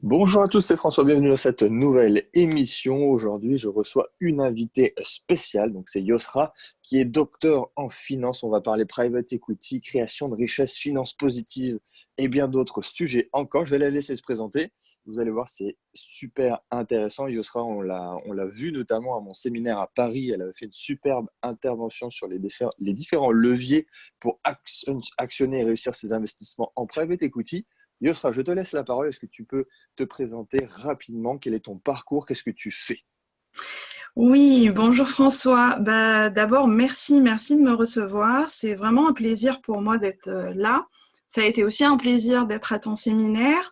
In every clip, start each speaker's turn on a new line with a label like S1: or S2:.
S1: Bonjour à tous, c'est François, bienvenue dans cette nouvelle émission. Aujourd'hui, je reçois une invitée spéciale, donc c'est Yosra, qui est docteur en finance. On va parler private equity, création de richesse, finances positives et bien d'autres sujets encore. Je vais la laisser se présenter. Vous allez voir, c'est super intéressant. Yosra, on l'a vu notamment à mon séminaire à Paris. Elle avait fait une superbe intervention sur les différents leviers pour actionner et réussir ses investissements en private equity. Yosra, je te laisse la parole. Est-ce que tu peux te présenter rapidement? Quel est ton parcours? Qu'est-ce que tu fais?
S2: Oui, bonjour François. D'abord, merci de me recevoir. C'est vraiment un plaisir pour moi d'être là. Ça a été aussi un plaisir d'être à ton séminaire.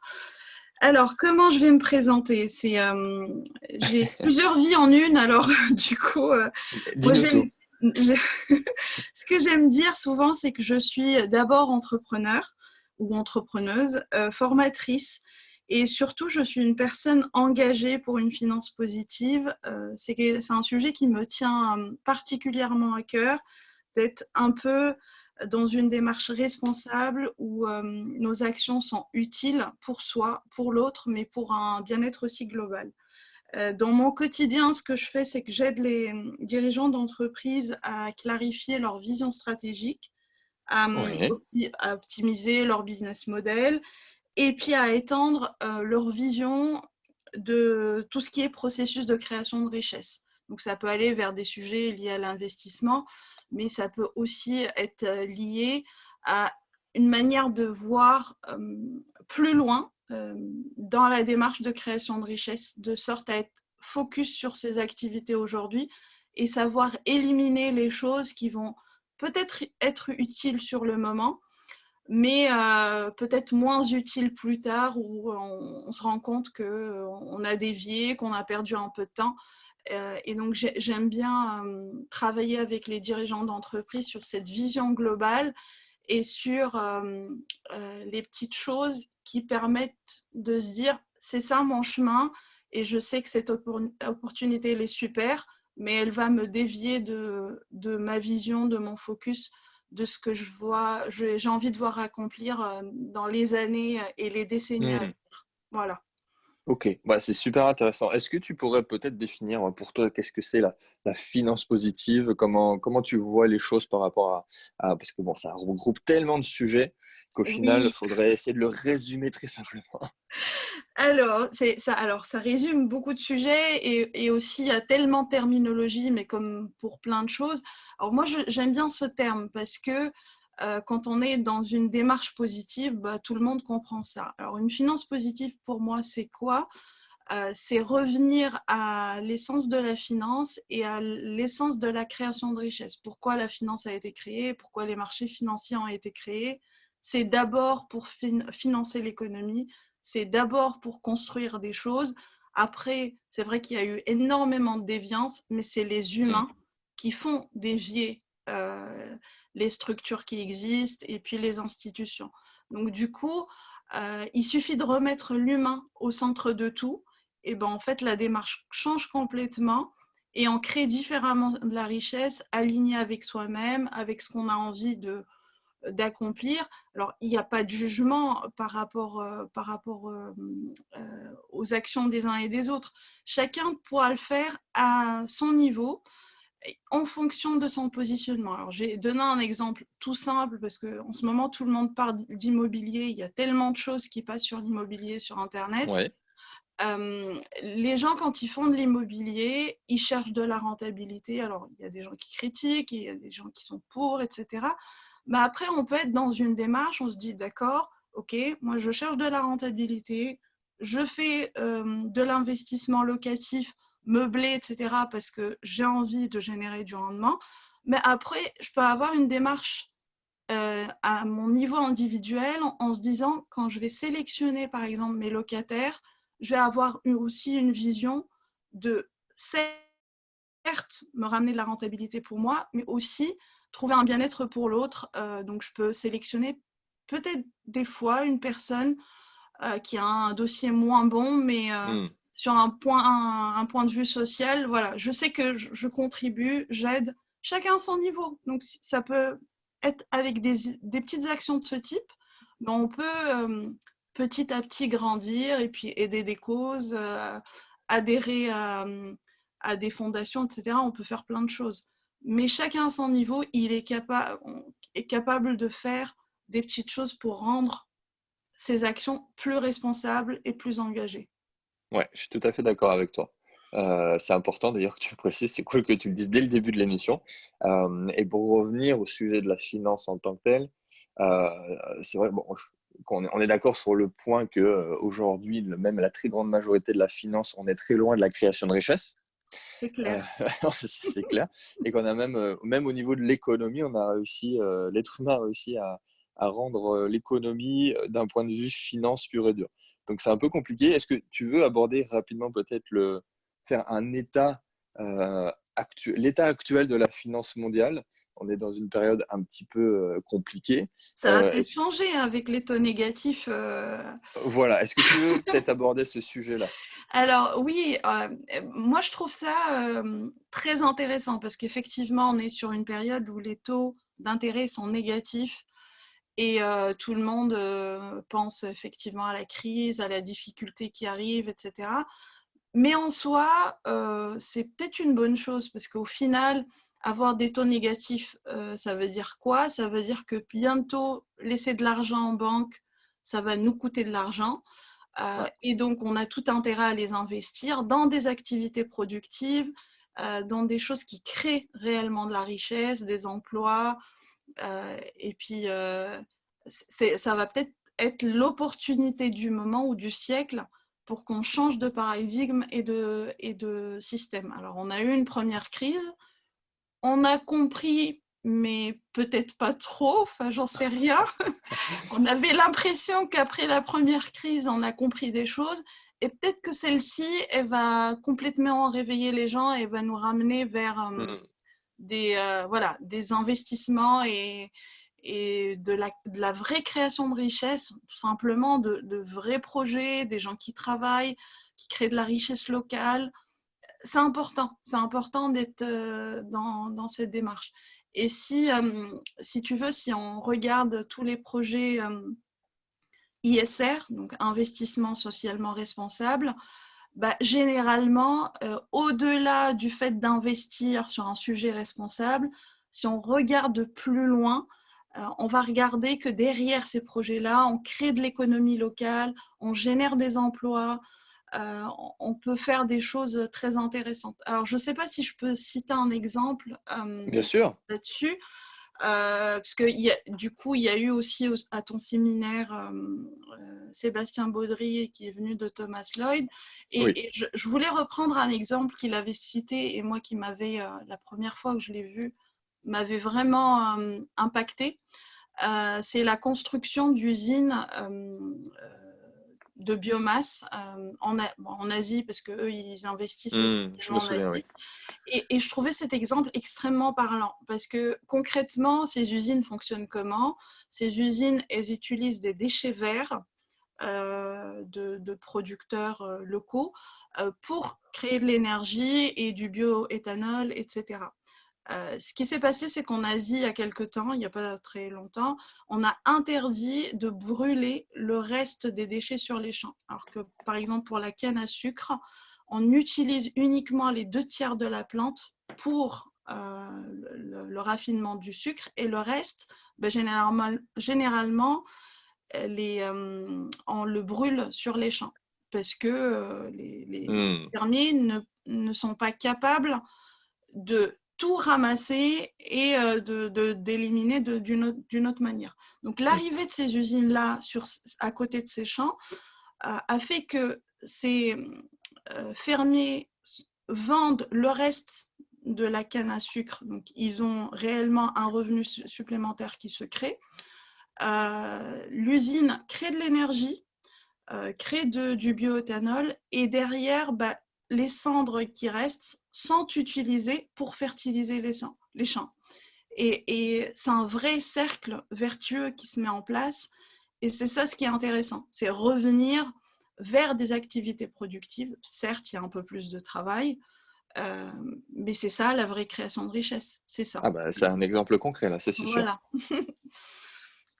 S2: Alors, comment je vais me présenter? J'ai plusieurs vies en une. Alors, du coup, moi
S1: Dis-nous tout.
S2: j'ai- ce que j'aime dire souvent, c'est que je suis d'abord entrepreneur ou entrepreneuse, formatrice. Et surtout, je suis une personne engagée pour une finance positive. C'est un sujet qui me tient particulièrement à cœur, d'être un peu dans une démarche responsable où nos actions sont utiles pour soi, pour l'autre, mais pour un bien-être aussi global. Dans mon quotidien, ce que je fais, c'est que j'aide les dirigeants d'entreprise à clarifier leur vision stratégique, à,
S1: Oui.
S2: à optimiser leur business model et puis à étendre leur vision de tout ce qui est processus de création de richesse. Donc ça peut aller vers des sujets liés à l'investissement, mais ça peut aussi être lié à une manière de voir plus loin dans la démarche de création de richesse, de sorte à être focus sur ses activités aujourd'hui et savoir éliminer les choses qui vont peut-être être utiles sur le moment, mais peut-être moins utile plus tard où on se rend compte qu'on a dévié, qu'on a perdu un peu de temps. Et donc, j'aime bien travailler avec les dirigeants d'entreprise sur cette vision globale et sur les petites choses qui permettent de se dire, c'est ça mon chemin et je sais que cette opportunité, elle est super, mais elle va me dévier de ma vision, de mon focus, de ce que je vois, j'ai envie de voir accomplir dans les années et les décennies à
S1: Hmm.
S2: venir. Voilà.
S1: Ok, bah, c'est super intéressant. Est-ce que tu pourrais peut-être définir pour toi qu'est-ce que c'est la finance positive? Comment tu vois les choses par rapport parce que bon, ça regroupe tellement de sujets qu'au final, il
S2: Oui,
S1: faudrait essayer de le résumer très simplement.
S2: alors, ça résume beaucoup de sujets et aussi il y a tellement de terminologie, mais comme pour plein de choses. Alors moi, j'aime bien ce terme parce que quand on est dans une démarche positive, tout le monde comprend ça. Alors une finance positive, pour moi, c'est quoi? C'est revenir à l'essence de la finance et à l'essence de la création de richesse. Pourquoi la finance a été créée? Pourquoi les marchés financiers ont été créés? C'est d'abord pour financer l'économie, c'est d'abord pour construire des choses. Après, c'est vrai qu'il y a eu énormément de déviance, mais c'est les
S1: Hmm.
S2: humains qui font dévier les structures qui existent et puis les institutions. Donc du coup, il suffit de remettre l'humain au centre de tout, et ben en fait la démarche change complètement et on crée différemment de la richesse alignée avec soi-même, avec ce qu'on a envie d'accomplir. Alors, il n'y a pas de jugement par rapport aux actions des uns et des autres. Chacun pourra le faire à son niveau en fonction de son positionnement. Alors, j'ai donné un exemple tout simple parce qu'en ce moment, tout le monde parle d'immobilier. Il y a tellement de choses qui passent sur l'immobilier sur Internet.
S1: Ouais.
S2: Les gens, quand ils font de l'immobilier, ils cherchent de la rentabilité. Alors, il y a des gens qui critiquent, il y a des gens qui sont pour, etc. Mais après, on peut être dans une démarche, on se dit, d'accord, ok, moi je cherche de la rentabilité, je fais de l'investissement locatif, meublé, etc., parce que j'ai envie de générer du rendement. Mais après, je peux avoir une démarche à mon niveau individuel en se disant, quand je vais sélectionner, par exemple, mes locataires, je vais avoir aussi une vision de, certes, me ramener de la rentabilité pour moi, mais aussi trouver un bien-être pour l'autre. Donc, je peux sélectionner peut-être des fois une personne qui a un dossier moins bon, mais
S1: Hmm.
S2: sur un point de vue social, voilà, je sais que je contribue, j'aide, chacun à son niveau. Donc, ça peut être avec des petites actions de ce type, mais on peut petit à petit grandir et puis aider des causes, adhérer à des fondations, etc. On peut faire plein de choses. Mais chacun à son niveau, est capable de faire des petites choses pour rendre ses actions plus responsables et plus engagées.
S1: Ouais, je suis tout à fait d'accord avec toi. C'est important d'ailleurs que tu le précises, c'est cool que tu le dises dès le début de l'émission. Et pour revenir au sujet de la finance en tant que telle, c'est vrai, bon, on est d'accord sur le point que aujourd'hui, même la très grande majorité de la finance, on est très loin de la création de richesse.
S2: C'est
S1: Euh,
S2: clair.
S1: ça, c'est clair. Et qu'on a même au niveau de l'économie, on a réussi, l'être humain a réussi à rendre l'économie d'un point de vue finance pure et dure. Donc c'est un peu compliqué. Est-ce que tu veux aborder rapidement peut-être faire un état actuel, l'état actuel de la finance mondiale? On est dans une période un petit peu compliquée.
S2: Ça va peut-être
S1: Est-ce,
S2: changer hein, avec les taux négatifs.
S1: voilà. Est-ce que tu veux peut-être aborder ce sujet-là?
S2: Alors oui, moi je trouve ça très intéressant parce qu'effectivement, on est sur une période où les taux d'intérêt sont négatifs et tout le monde pense effectivement à la crise, à la difficulté qui arrive, etc. Mais en soi, c'est peut-être une bonne chose parce qu'au final, avoir des taux négatifs, ça veut dire quoi? Ça veut dire que bientôt, laisser de l'argent en banque, ça va nous coûter de l'argent.
S1: Ouais.
S2: Et donc, on a tout intérêt à les investir dans des activités productives, dans des choses qui créent réellement de la richesse, des emplois. Et puis, ça va peut-être être l'opportunité du moment ou du siècle pour qu'on change de paradigme et de système. Alors, on a eu une première crise, on a compris, mais peut-être pas trop, enfin, j'en sais rien. On avait l'impression qu'après la première crise, on a compris des choses. Et peut-être que celle-ci, elle va complètement réveiller les gens et va nous ramener vers
S1: Hmm.
S2: voilà, des investissements et de la vraie création de richesse, tout simplement de vrais projets, des gens qui travaillent, qui créent de la richesse locale. C'est important d'être dans cette démarche. Et si tu veux, si on regarde tous les projets ISR, donc investissement socialement responsable, bah, généralement, au-delà du fait d'investir sur un sujet responsable, si on regarde plus loin, on va regarder que derrière ces projets-là, on crée de l'économie locale, on génère des emplois, on peut faire des choses très intéressantes. Alors, je ne sais pas si je peux citer un exemple
S1: Bien sûr.
S2: là-dessus, parce que du coup, il y a eu aussi à ton séminaire Sébastien Baudry qui est venu de Thomas Lloyd.
S1: Oui.
S2: Et je voulais reprendre un exemple qu'il avait cité et moi qui m'avait, la première fois que je l'ai vu, m'avait vraiment impacté. C'est la construction d'usines de biomasse en Asie, parce qu'eux, ils investissent
S1: Je me
S2: essentiellement en
S1: souviens, oui.
S2: Asie. Et je trouvais cet exemple extrêmement parlant parce que concrètement, ces usines fonctionnent comment? Ces usines, elles utilisent des déchets verts de producteurs locaux pour créer de l'énergie et du bioéthanol, etc. Ce qui s'est passé, c'est qu'en Asie, il y a quelque temps, il n'y a pas très longtemps, on a interdit de brûler le reste des déchets sur les champs. Alors que, par exemple, pour la canne à sucre, on utilise uniquement les 2 tiers de la plante pour le raffinement du sucre et le reste, ben, généralement on le brûle sur les champs parce que les
S1: Hmm.
S2: fermiers ne sont pas capables de tout ramasser et d'éliminer d'une autre manière. Donc
S1: Hmm.
S2: l'arrivée de ces usines-là à côté de ces champs a fait que ces fermiers vendent le reste de la canne à sucre. Donc ils ont réellement un revenu supplémentaire qui se crée. L'usine crée de l'énergie, crée du bioéthanol et derrière, bah, les cendres qui restent sont utilisées pour fertiliser les champs. Et c'est un vrai cercle vertueux qui se met en place. Et c'est ça ce qui est intéressant, c'est revenir vers des activités productives. Certes, il y a un peu plus de travail, euh, mais c'est ça la vraie création de richesse. C'est ça.
S1: Ah bah, c'est un exemple concret là, c'est sûr.
S2: Voilà.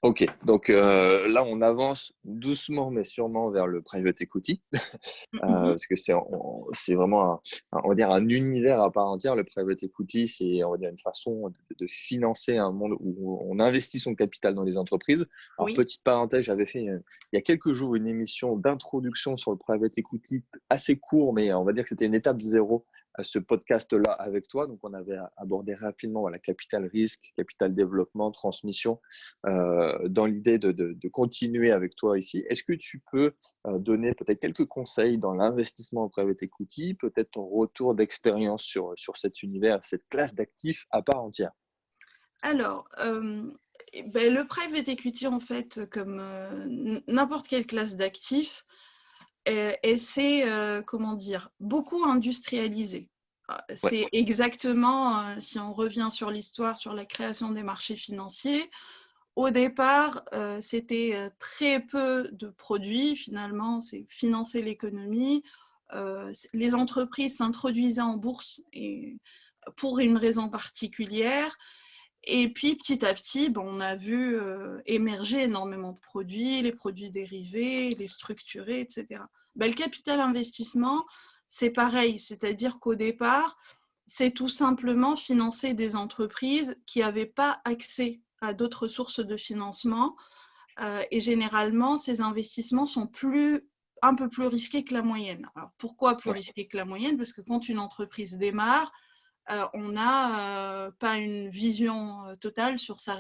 S1: Ok, donc là on avance doucement mais sûrement vers le private equity.
S2: Mhm.
S1: Parce que c'est vraiment on va dire un univers à part entière. Le private equity, c'est on va dire une façon de financer un monde où on investit son capital dans les entreprises. Alors,
S2: Oui.
S1: petite parenthèse, j'avais fait il y a quelques jours une émission d'introduction sur le private equity assez court, mais on va dire que c'était une étape zéro à ce podcast-là avec toi. Donc, on avait abordé rapidement voilà, capital risque, capital développement, transmission, dans l'idée de continuer avec toi ici. Est-ce que tu peux donner peut-être quelques conseils dans l'investissement en private equity, peut-être ton retour d'expérience sur cet univers, cette classe d'actifs à part entière?
S2: Alors, ben, le private equity, en fait, comme n'importe quelle classe d'actifs, et c'est, comment dire, beaucoup industrialisé.
S1: Ouais,
S2: C'est exactement, si on revient sur l'histoire, sur la création des marchés financiers, au départ, c'était très peu de produits, finalement, c'est financer l'économie. Les entreprises s'introduisaient en bourse et pour une raison particulière. Et puis petit à petit, bon, on a vu émerger énormément de produits, les produits dérivés, les structurés, etc. Ben, le capital investissement, c'est pareil, c'est-à-dire qu'au départ, c'est tout simplement financer des entreprises qui n'avaient pas accès à d'autres sources de financement. Et généralement, ces investissements sont un peu plus risqués que la moyenne. Alors, pourquoi plus
S1: ouais,
S2: risqués que la moyenne? Parce que quand une entreprise démarre, on n'a pas une vision totale sur sa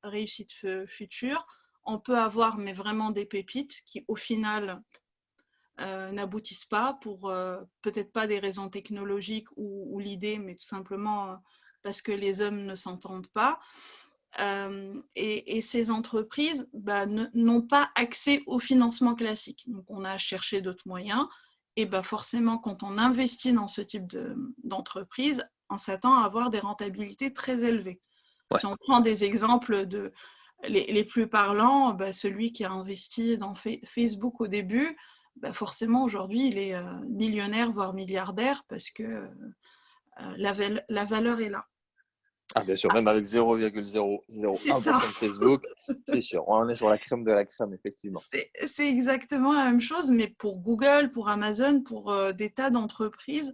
S2: réussite future. On peut avoir mais vraiment des pépites qui, au final, n'aboutissent pas pour peut-être pas des raisons technologiques ou l'idée, mais tout simplement parce que les hommes ne s'entendent pas. Et ces entreprises bah, n'ont pas accès au financement classique. Donc, on a cherché d'autres moyens. Et bah, forcément, quand on investit dans ce type d'entreprise, on s'attend à avoir des rentabilités très élevées.
S1: ouais.
S2: Si on prend des exemples les plus parlants, bah, celui qui a investi dans Facebook au début, bah, forcément aujourd'hui il est millionnaire, voire milliardaire, parce que la valeur est là.
S1: Ah, bien sûr, même avec
S2: C'est ça.
S1: 0,001% de Facebook, c'est sûr, on est sur la crème de la crème, effectivement.
S2: C'est exactement la même chose, mais pour Google, pour Amazon, pour des tas d'entreprises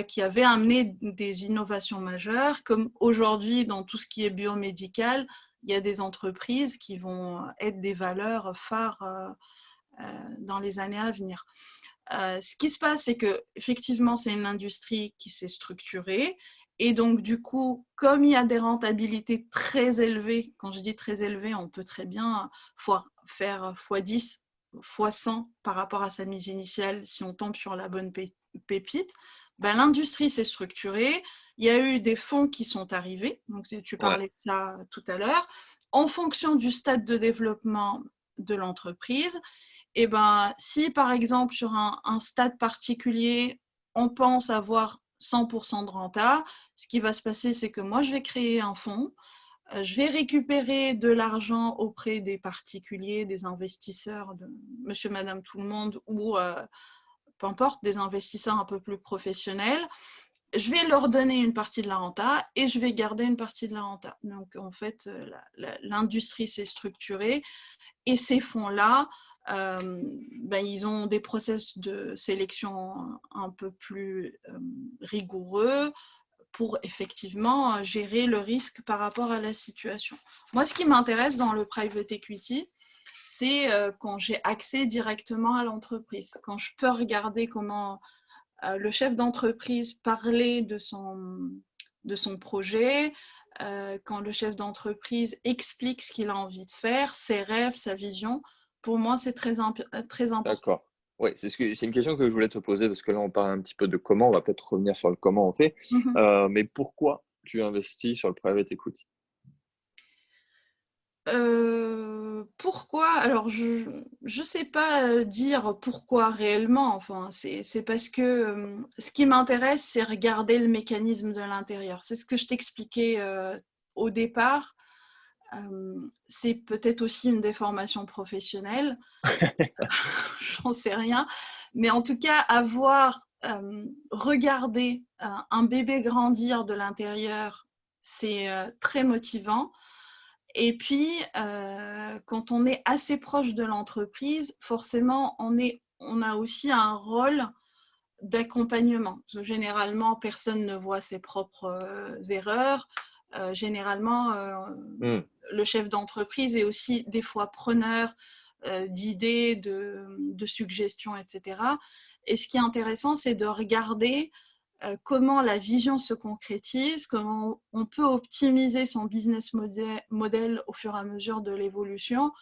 S2: qui avaient amené des innovations majeures, comme aujourd'hui dans tout ce qui est biomédical, il y a des entreprises qui vont être des valeurs phares dans les années à venir. Ce qui se passe, c'est que effectivement, c'est une industrie qui s'est structurée. Et donc, du coup, comme il y a des rentabilités très élevées, quand je dis très élevées, on peut très bien faire x10, x100 par rapport à sa mise initiale si on tombe sur la bonne pépite. Ben, l'industrie s'est structurée. Il y a eu des fonds qui sont arrivés. Donc, tu
S1: Ouais,
S2: parlais de ça tout à l'heure. En fonction du stade de développement de l'entreprise, et ben, si par exemple sur un stade particulier, on pense avoir 100% de renta, ce qui va se passer, c'est que moi, je vais créer un fonds, je vais récupérer de l'argent auprès des particuliers, des investisseurs, de monsieur, madame, tout le monde, ou peu importe, des investisseurs un peu plus professionnels. Je vais leur donner une partie de la renta et je vais garder une partie de la renta. Donc, en fait, l'industrie s'est structurée. Et ces fonds-là, ben, ils ont des process de sélection un peu plus rigoureux pour effectivement gérer le risque par rapport à la situation. Moi, ce qui m'intéresse dans le private equity, c'est quand j'ai accès directement à l'entreprise, quand je peux regarder comment le chef d'entreprise parlait de son projet, quand le chef d'entreprise explique ce qu'il a envie de faire, ses rêves, sa vision. Pour moi, c'est très important.
S1: d'accord. Oui, c'est une question que je voulais te poser parce que là, on parle un petit peu de comment, on va peut-être revenir sur le comment on fait.
S2: Mhm.
S1: Mais pourquoi tu investis sur le private equity?
S2: Pourquoi? Alors, je ne sais pas dire pourquoi réellement. Enfin, c'est parce que ce qui m'intéresse, c'est regarder le mécanisme de l'intérieur. C'est ce que je t'expliquais au départ. C'est peut-être aussi une déformation professionnelle. J'en sais rien. Mais en tout cas, avoir regardé un bébé grandir de l'intérieur, c'est très motivant. Et puis, quand on est assez proche de l'entreprise, forcément, on a aussi un rôle d'accompagnement. Généralement, personne ne voit ses propres erreurs. Généralement,
S1: Hmm.
S2: le chef d'entreprise est aussi des fois preneur d'idées, de suggestions, etc. Et ce qui est intéressant, c'est de regarder comment la vision se concrétise, comment on peut optimiser son business model au fur et à mesure de l'évolution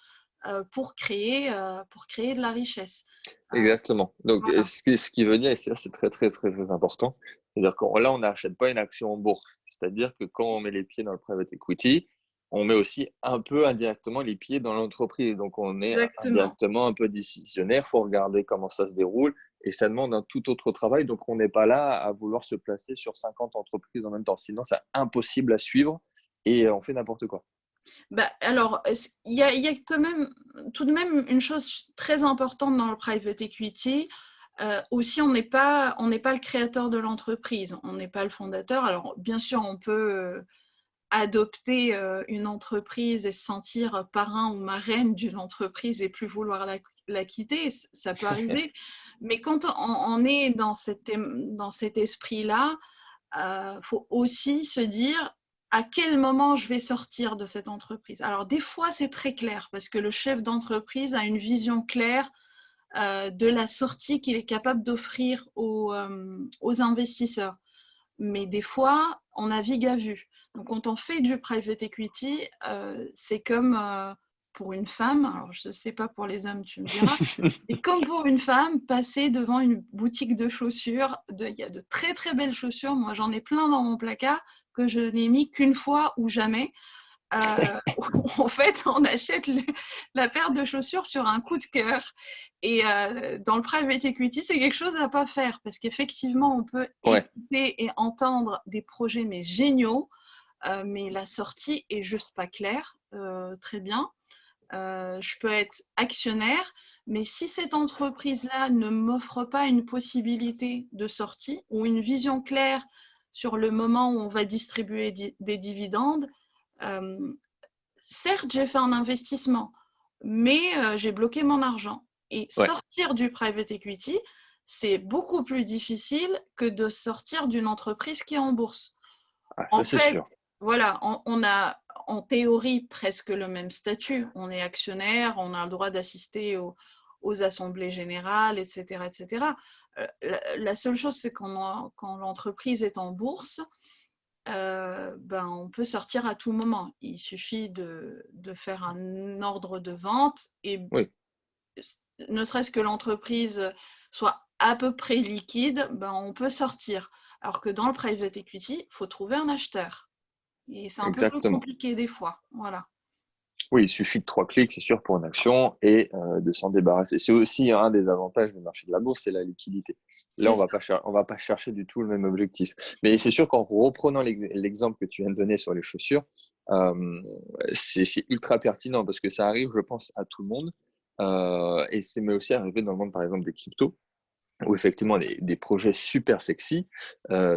S2: pour créer de la richesse.
S1: Exactement. Donc,
S2: Voilà.
S1: ce qui veut dire, et ça, c'est très, très, très, très important, c'est-à-dire que là, on n'achète pas une action en bourse. C'est-à-dire que quand on met les pieds dans le private equity, on met aussi un peu indirectement les pieds dans l'entreprise. Donc, on est
S2: Exactement.
S1: indirectement un peu décisionnaire. Il faut regarder comment ça se déroule et ça demande un tout autre travail. Donc, on n'est pas là à vouloir se placer sur 50 entreprises en même temps. Sinon, c'est impossible à suivre et on fait n'importe quoi.
S2: Bah, alors, il y a quand même, tout de même une chose très importante dans le private equity. Aussi, on n'est pas le créateur de l'entreprise, on n'est pas le fondateur. Alors, bien sûr, on peut adopter une entreprise et se sentir parrain ou marraine d'une entreprise et plus vouloir la quitter, ça peut arriver. Mais quand on est dans cet esprit-là, faut aussi se dire à quel moment je vais sortir de cette entreprise. Alors, des fois, c'est très clair parce que le chef d'entreprise a une vision claire de la sortie qu'il est capable d'offrir aux investisseurs. Mais des fois, on navigue à vue. Donc, quand on fait du private equity, c'est comme pour une femme, alors je ne sais pas pour les hommes, tu me diras, et comme pour une femme, passer devant une boutique de chaussures, il y a de très très belles chaussures, moi j'en ai plein dans mon placard que je n'ai mis qu'une fois ou jamais. En fait, on achète la paire de chaussures sur un coup de cœur. Et dans le private equity, c'est quelque chose à ne pas faire parce qu'effectivement, on peut
S1: Ouais,
S2: écouter et entendre des projets mais géniaux, mais la sortie est juste pas claire. Très bien. Je peux être actionnaire, mais si cette entreprise-là ne m'offre pas une possibilité de sortie ou une vision claire sur le moment où on va distribuer des dividendes, euh, certes, j'ai fait un investissement, mais j'ai bloqué mon argent. Et
S1: ouais.
S2: sortir du private equity, c'est beaucoup plus difficile que de sortir d'une entreprise qui est en bourse.
S1: Ah, ça,
S2: En
S1: c'est
S2: fait,
S1: sûr.
S2: voilà, on a en théorie presque le même statut. On est actionnaire, on a le droit d'assister aux assemblées générales, etc., etc. La seule chose, c'est quand l'entreprise est en bourse, ben, on peut sortir à tout moment. Il suffit de faire un ordre de vente et
S1: Oui.
S2: ne serait-ce que l'entreprise soit à peu près liquide, ben, on peut sortir. Alors que dans le private equity, il faut trouver un acheteur. Et c'est un peu plus
S1: Exactement.
S2: compliqué des fois. Voilà.
S1: Oui, il suffit de 3 clics, c'est sûr, pour une action et de s'en débarrasser. C'est aussi un des avantages du marché de la bourse, c'est la liquidité. Là,
S2: C'est ça.
S1: on va pas chercher du tout le même objectif. Mais c'est sûr qu'en reprenant l'exemple que tu viens de donner sur les chaussures, euh, c'est ultra pertinent parce que ça arrive, je pense, à tout le monde. Et c'est mais aussi arrivé dans le monde, par exemple, des cryptos, où effectivement des projets super sexy,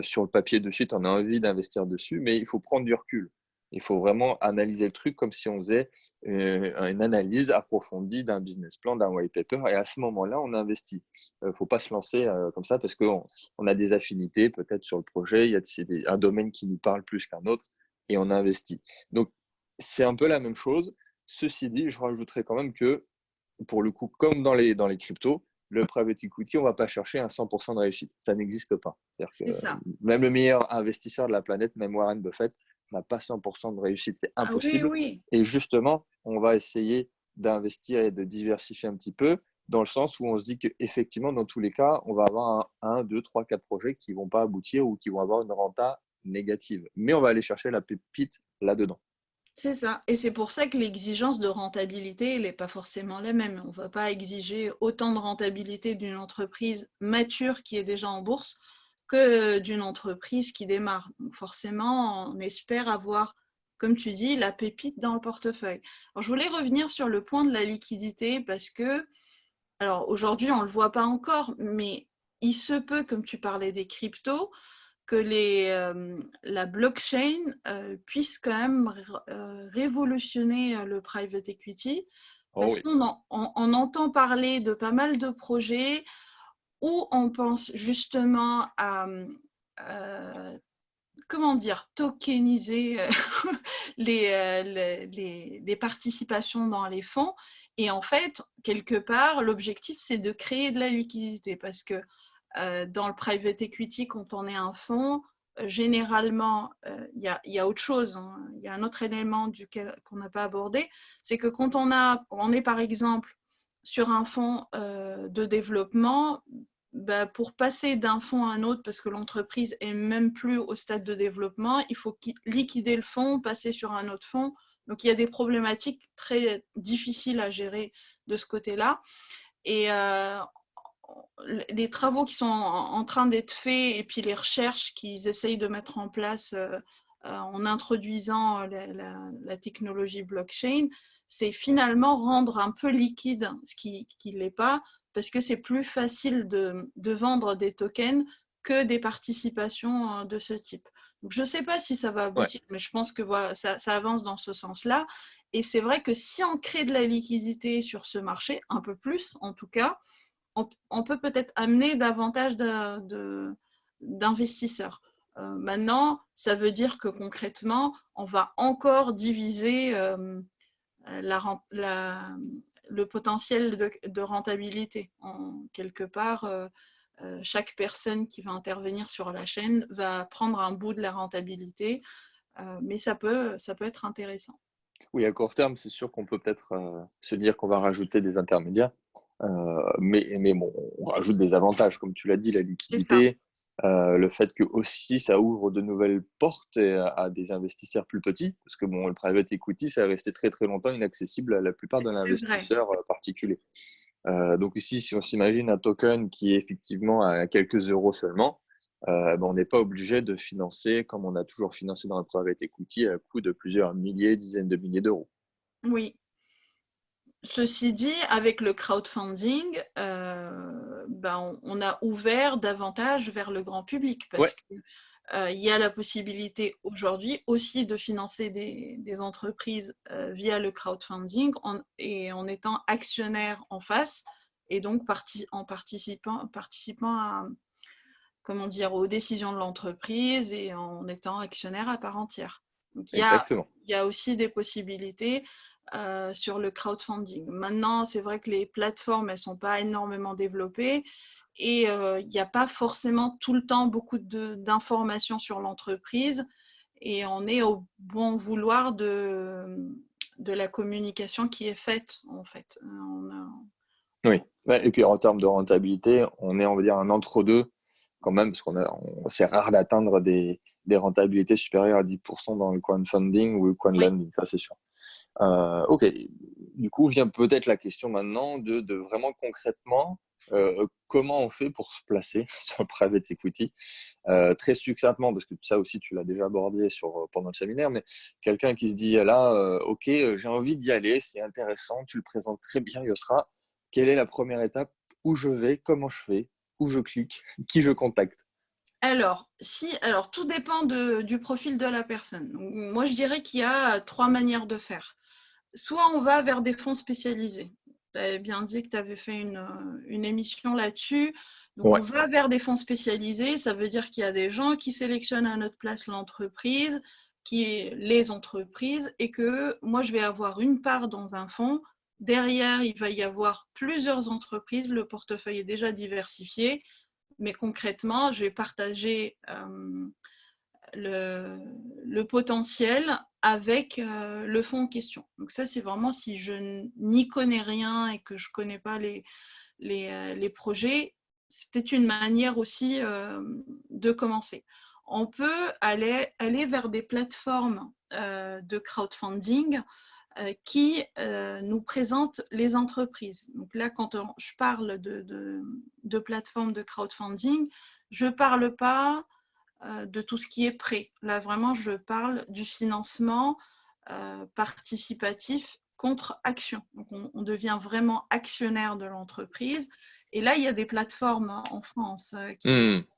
S1: sur le papier de suite, on a envie d'investir dessus, mais il faut prendre du recul. Il faut vraiment analyser le truc comme si on faisait une analyse approfondie d'un business plan, d'un white paper, et à ce moment-là, on investit. Il ne faut pas se lancer comme ça parce qu'on a des affinités peut-être sur le projet, il y a un domaine qui nous parle plus qu'un autre, et on investit. Donc, c'est un peu la même chose. Ceci dit, je rajouterais quand même que pour le coup, comme dans les cryptos, le private equity, on ne va pas chercher un 100% de réussite. Ça n'existe pas. C'est-à-dire
S2: C'est
S1: que
S2: ça.
S1: même le meilleur investisseur de la planète, même Warren Buffett, n'a pas 100% de réussite. C'est
S2: Ah oui,
S1: impossible.
S2: oui.
S1: Et justement, on va essayer d'investir et de diversifier un petit peu dans le sens où on se dit qu'effectivement, dans tous les cas, on va avoir un, deux, trois, quatre projets qui ne vont pas aboutir ou qui vont avoir une renta négative. Mais on va aller chercher la pépite là-dedans.
S2: C'est ça. Et c'est pour ça que l'exigence de rentabilité, elle n'est pas forcément la même. On ne va pas exiger autant de rentabilité d'une entreprise mature qui est déjà en bourse que d'une entreprise qui démarre. Donc forcément, on espère avoir, comme tu dis, la pépite dans le portefeuille. Alors, je voulais revenir sur le point de la liquidité parce que, alors aujourd'hui, on ne le voit pas encore, mais il se peut, comme tu parlais des cryptos, que la blockchain puisse quand même révolutionner le private equity,
S1: Oh
S2: parce
S1: oui.
S2: on entend parler de pas mal de projets où on pense justement à comment dire, tokeniser les participations dans les fonds. Et en fait, quelque part, l'objectif, c'est de créer de la liquidité parce que dans le private equity, quand on est un fonds, généralement, il y a autre chose. Hein. Il y a un autre élément qu'on n'a pas abordé, c'est que quand on est par exemple sur un fonds de développement, bah, pour passer d'un fonds à un autre, parce que l'entreprise est même plus au stade de développement, il faut liquider le fonds, passer sur un autre fonds. Donc, il y a des problématiques très difficiles à gérer de ce côté-là. Et les travaux qui sont en train d'être faits et puis les recherches qu'ils essayent de mettre en place en introduisant la technologie blockchain, c'est finalement rendre un peu liquide ce qui ne l'est pas, parce que c'est plus facile de vendre des tokens que des participations de ce type. Donc, je ne sais pas si ça va
S1: Ouais.
S2: aboutir, mais je pense que voilà, ça avance dans ce sens-là. Et c'est vrai que si on crée de la liquidité sur ce marché, un peu plus en tout cas, on peut peut-être amener davantage d'investisseurs. Maintenant, ça veut dire que concrètement, on va encore diviser le potentiel de rentabilité. Quelque part, chaque personne qui va intervenir sur la chaîne va prendre un bout de la rentabilité, mais ça peut être intéressant.
S1: Oui, à court terme, c'est sûr qu'on peut peut-être se dire qu'on va rajouter des intermédiaires, mais bon, on rajoute des avantages, comme tu l'as dit, la
S2: C'est ça.
S1: liquidité, le fait que aussi ça ouvre de nouvelles portes à des investisseurs plus petits, parce que bon, le private equity, ça est resté très très longtemps inaccessible à la plupart de
S2: C'est vrai.
S1: l'investisseur particulier. Donc ici, si on s'imagine un token qui est effectivement à quelques euros seulement, ben, on n'est pas obligé de financer comme on a toujours financé dans le private equity à coût de plusieurs milliers, dizaines de milliers d'euros.
S2: Oui. Ceci dit, avec le crowdfunding, ben, on a ouvert davantage vers le grand public
S1: Ouais,
S2: parce qu'il y a la possibilité aujourd'hui aussi de financer des entreprises via le crowdfunding et en étant actionnaire en face et donc en participant à, comment dire, aux décisions de l'entreprise et en étant actionnaire à part entière. Donc
S1: exactement.
S2: il y a aussi des possibilités sur le crowdfunding. Maintenant, c'est vrai que les plateformes, elles ne sont pas énormément développées et il n'y a pas forcément tout le temps beaucoup d'informations sur l'entreprise et on est au bon vouloir de la communication qui est faite, en fait.
S1: Oui. Ouais, et puis en termes de rentabilité, on est, on va dire, un entre-deux quand même, parce c'est rare d'atteindre des rentabilités supérieures à 10% dans le crowdfunding ou le
S2: Oui.
S1: crowdlending, ça c'est sûr. Ok, du coup vient peut-être la question maintenant de vraiment concrètement comment on fait pour se placer sur le private equity. Très succinctement, parce que ça aussi tu l'as déjà abordé pendant le séminaire, mais quelqu'un qui se dit là, ok, j'ai envie d'y aller, c'est intéressant, tu le présentes très bien, Yosra. Quelle est la première étape? Où je vais? Comment je fais? Où je clique? Qui je contacte?
S2: Alors, tout dépend du profil de la personne. Donc, moi, je dirais qu'il y a trois manières de faire. Soit on va vers des fonds spécialisés. Tu avais bien dit que tu avais fait une émission là-dessus. Donc, on
S1: Ouais,
S2: va vers des fonds spécialisés. Ça veut dire qu'il y a des gens qui sélectionnent à notre place l'entreprise, les entreprises, et que moi, je vais avoir une part dans un fonds. Derrière, il va y avoir plusieurs entreprises. Le portefeuille est déjà diversifié. Mais concrètement, je vais partager le potentiel avec le fonds en question. Donc ça, c'est vraiment si je n'y connais rien et que je ne connais pas les projets, c'est peut-être une manière aussi de commencer. On peut aller vers des plateformes de crowdfunding qui nous présentent les entreprises. Donc là, quand je parle de plateformes de crowdfunding, je ne parle pas de tout ce qui est prêt. Là, vraiment, je parle du financement participatif contre action. Donc, on devient vraiment actionnaire de l'entreprise. Et là, il y a des plateformes en France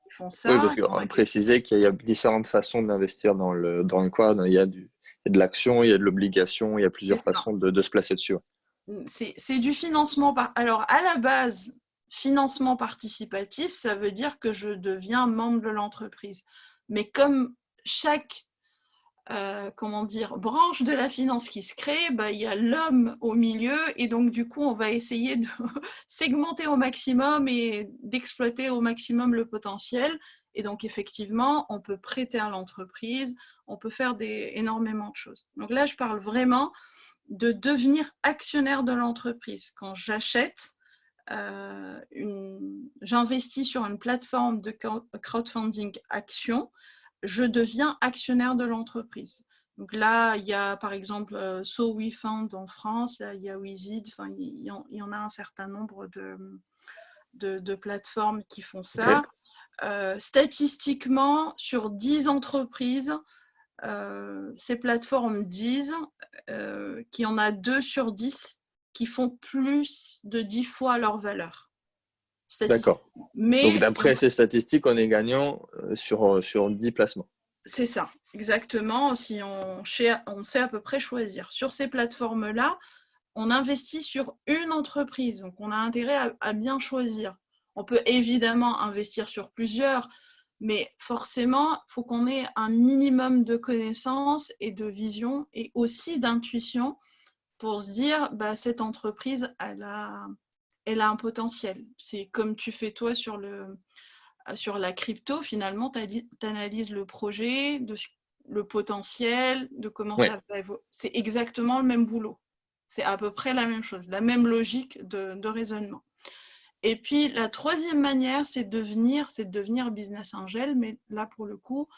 S2: qui font
S1: Oui,
S2: ça.
S1: parce qu'on a précisé qu'il y a différentes façons d'investir dans le quad. Il y a de l'action, il y a de l'obligation, il y a
S2: C'est
S1: plusieurs
S2: ça.
S1: façons de se placer dessus.
S2: C'est du financement. Alors, à la base, financement participatif, ça veut dire que je deviens membre de l'entreprise. Mais comme chaque comment dire, branche de la finance qui se crée, bah, il y a l'homme au milieu et donc du coup on va essayer de segmenter au maximum et d'exploiter au maximum le potentiel. Et donc effectivement, on peut prêter à l'entreprise, on peut faire énormément de choses. Donc là, je parle vraiment de devenir actionnaire de l'entreprise. Quand j'achète, j'investis sur une plateforme de crowdfunding action, je deviens actionnaire de l'entreprise. Donc là, il y a par exemple SoWeFund en France, là, il y a Wizid, enfin, il y en a un certain nombre de plateformes qui font ça.
S1: Ok.
S2: Statistiquement, sur 10 entreprises, ces plateformes disent qu'il y en a 2 sur 10 qui font plus de 10 fois leur valeur.
S1: D'accord. Donc,
S2: Mais
S1: d'après ces statistiques, on est gagnant sur 10 placements.
S2: c'est ça, exactement. Si on sait à peu près choisir. Sur ces plateformes-là, on investit sur une entreprise. Donc, on a intérêt à bien choisir. On peut évidemment investir sur plusieurs, mais forcément, il faut qu'on ait un minimum de connaissances et de vision et aussi d'intuition pour se dire, bah, cette entreprise, elle a un potentiel. C'est comme tu fais toi sur la crypto, finalement, tu analyses le projet, le potentiel, de comment
S1: Oui.
S2: ça va évoluer. C'est exactement le même boulot. C'est à peu près la même chose, la même logique de raisonnement. Et puis, la troisième manière, c'est de devenir business angel, mais là, pour le coup,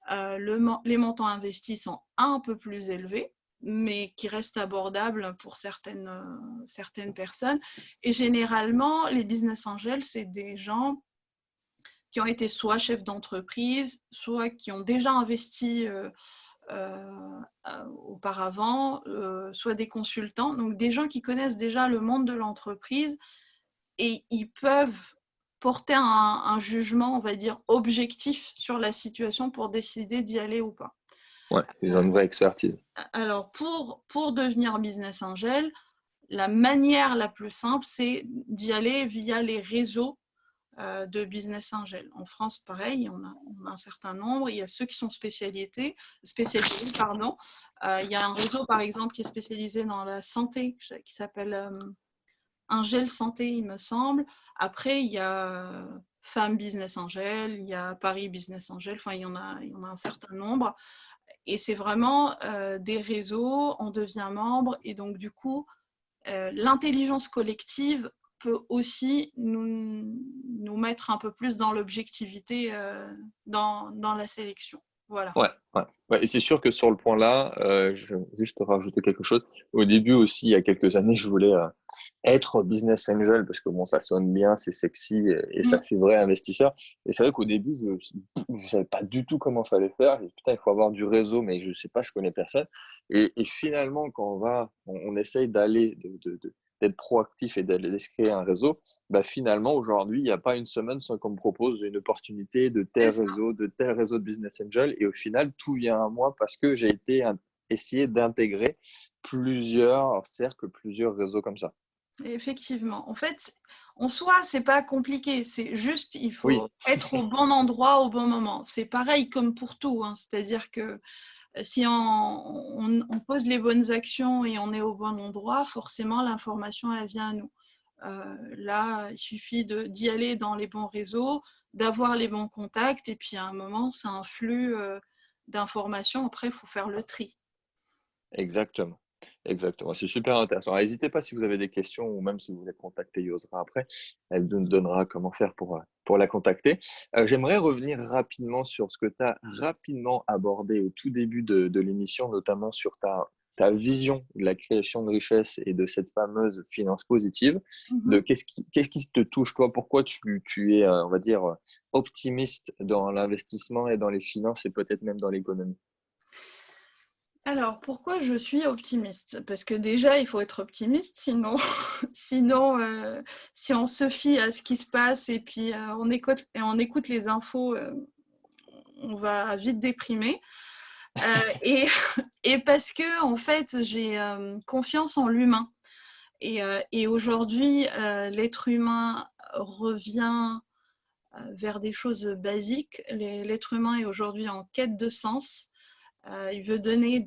S2: les montants investis sont un peu plus élevés, mais qui restent abordables pour certaines personnes. Et généralement, les business angels, c'est des gens qui ont été soit chefs d'entreprise, soit qui ont déjà investi auparavant, soit des consultants, donc des gens qui connaissent déjà le monde de l'entreprise et ils peuvent porter un jugement, on va dire, objectif sur la situation pour décider d'y aller ou pas.
S1: Ouais, ils ont une vraie expertise.
S2: Alors, pour devenir business angel, la manière la plus simple, c'est d'y aller via les réseaux de business angel. En France, pareil, on a un certain nombre. Il y a ceux qui sont spécialisés. Il y a un réseau, par exemple, qui est spécialisé dans la santé, qui s'appelle Angel Santé, il me semble. Après, il y a Femmes Business Angel, il y a Paris Business Angel. Enfin, il y en a un certain nombre. Et c'est vraiment des réseaux, on devient membre. Et donc, du coup, l'intelligence collective peut aussi nous mettre un peu plus dans l'objectivité dans la sélection. Voilà.
S1: Ouais, ouais. Ouais, et c'est sûr que sur le point-là, je vais juste rajouter quelque chose. Au début aussi, il y a quelques années, je voulais être business angel parce que bon, ça sonne bien, c'est sexy et ça fait vrai investisseur. Et c'est vrai qu'au début, je savais pas du tout comment ça allait faire. Et putain, il faut avoir du réseau, mais je sais pas, je connais personne. Et finalement, quand on essaye d'être proactif et d'aller se créer un réseau, bah finalement, aujourd'hui, il n'y a pas une semaine sans qu'on me propose une opportunité de tel réseau de business angel. Et au final, tout vient à moi parce que j'ai essayé d'intégrer plusieurs cercles, plusieurs réseaux comme ça.
S2: Effectivement. En fait, en soi, c'est pas compliqué. C'est juste, il faut
S1: Oui,
S2: être au bon endroit au bon moment. C'est pareil comme pour tout, hein. C'est-à-dire que si on pose les bonnes actions et on est au bon endroit, forcément, l'information, elle vient à nous. Là, il suffit d'y aller dans les bons réseaux, d'avoir les bons contacts, et puis à un moment, c'est un flux d'informations. Après, il faut faire le tri.
S1: exactement. Exactement. C'est super intéressant. N'hésitez pas si vous avez des questions ou même si vous voulez contacter Yosra après. Elle nous donnera comment faire pour la contacter. J'aimerais revenir rapidement sur ce que tu as rapidement abordé au tout début de l'émission, notamment sur ta vision de la création de richesse et de cette fameuse finance positive.
S2: Mhm.
S1: Qu'est-ce qui te touche, toi? Pourquoi tu es, on va dire, optimiste dans l'investissement et dans les finances et peut-être même dans l'économie?
S2: Alors, pourquoi je suis optimiste? Parce que déjà, il faut être optimiste, sinon, sinon si on se fie à ce qui se passe et puis on écoute les infos, on va vite déprimer. Et, et parce que, en fait, j'ai confiance en l'humain. Et aujourd'hui, l'être humain revient vers des choses basiques. L'être humain est aujourd'hui en quête de sens. Il veut donner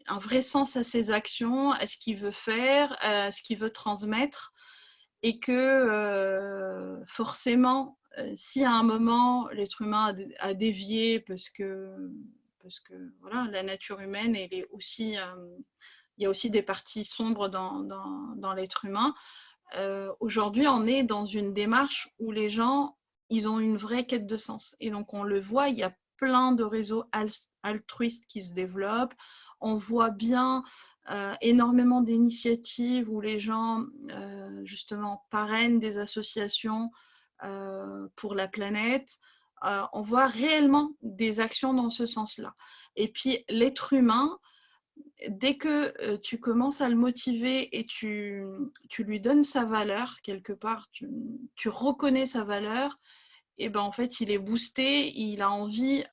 S2: un vrai sens à ses actions, à ce qu'il veut faire, à ce qu'il veut transmettre. Et que forcément, si à un moment l'être humain a dévié parce que voilà, la nature humaine, elle est aussi, il y a aussi des parties sombres dans l'être humain. Aujourd'hui, on est dans une démarche où les gens, ils ont une vraie quête de sens. Et donc, on le voit, il y a plein de réseaux altruistes qui se développent. On voit bien énormément d'initiatives où les gens, justement, parrainent des associations pour la planète. On voit réellement des actions dans ce sens-là. Et puis, l'être humain, dès que tu commences à le motiver et tu lui donnes sa valeur, quelque part, tu reconnais sa valeur, et ben en fait, il est boosté, il a envie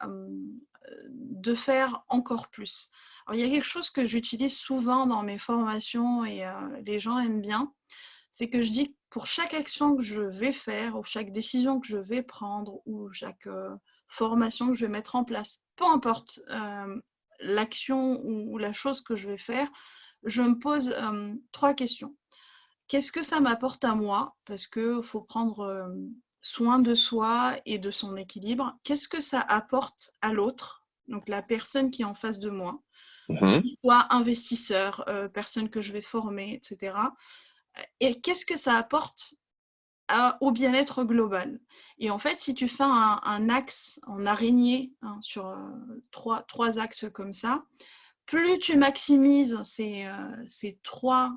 S2: de faire encore plus. Alors, il y a quelque chose que j'utilise souvent dans mes formations et les gens aiment bien, c'est que je dis que pour chaque action que je vais faire, ou chaque décision que je vais prendre, ou chaque formation que je vais mettre en place, peu importe l'action ou la chose que je vais faire, je me pose 3 questions. Qu'est-ce que ça m'apporte à moi? Parce qu'il faut prendre soin de soi et de son équilibre. Qu'est-ce que ça apporte à l'autre? Donc la personne qui est en face de moi,
S1: Mhm.
S2: qu'il soit investisseur, personne que je vais former, etc. Et qu'est-ce que ça apporte au bien-être global? Et en fait, si tu fais un axe en araignée, hein, sur trois axes comme ça, plus tu maximises ces 3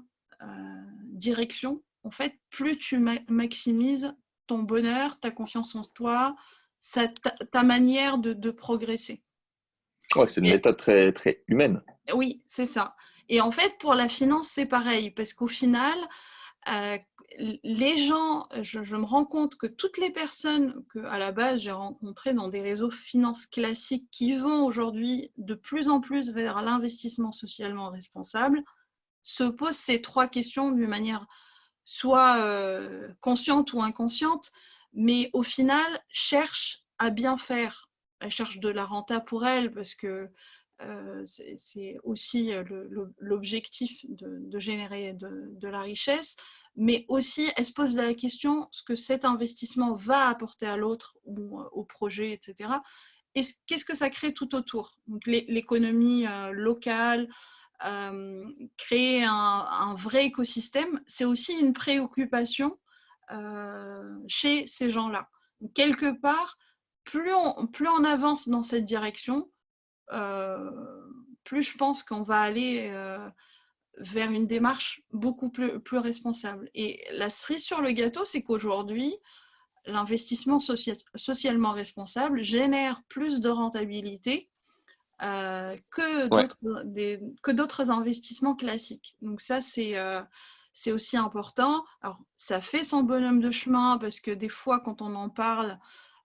S2: directions, en fait, plus tu maximises ton bonheur, ta confiance en toi, ta manière de progresser.
S1: Ouais, c'est une
S2: Et,
S1: méthode très, très humaine.
S2: oui, c'est ça. Et en fait, pour la finance, c'est pareil, parce qu'au final, euh, les gens, je me rends compte que toutes les personnes que, à la base, j'ai rencontrées dans des réseaux finance classiques qui vont aujourd'hui de plus en plus vers l'investissement socialement responsable, se posent ces 3 questions d'une manière soit consciente ou inconsciente, mais au final, cherchent à bien faire. Elles cherchent de la renta pour elles parce que c'est aussi l'objectif de générer de la richesse, mais aussi elles se posent la question ce que cet investissement va apporter à l'autre ou au projet, etc. Et qu'est-ce que ça crée tout autour? Donc l'économie locale, créer un vrai écosystème, c'est aussi une préoccupation chez ces gens-là. Quelque part, plus on avance dans cette direction, euh, plus je pense qu'on va aller vers une démarche beaucoup plus responsable. Et la cerise sur le gâteau, c'est qu'aujourd'hui, l'investissement socialement responsable génère plus de rentabilité que
S1: Ouais.
S2: d'autres investissements classiques. Donc ça, c'est aussi important. Alors, ça fait son bonhomme de chemin parce que des fois, quand on en parle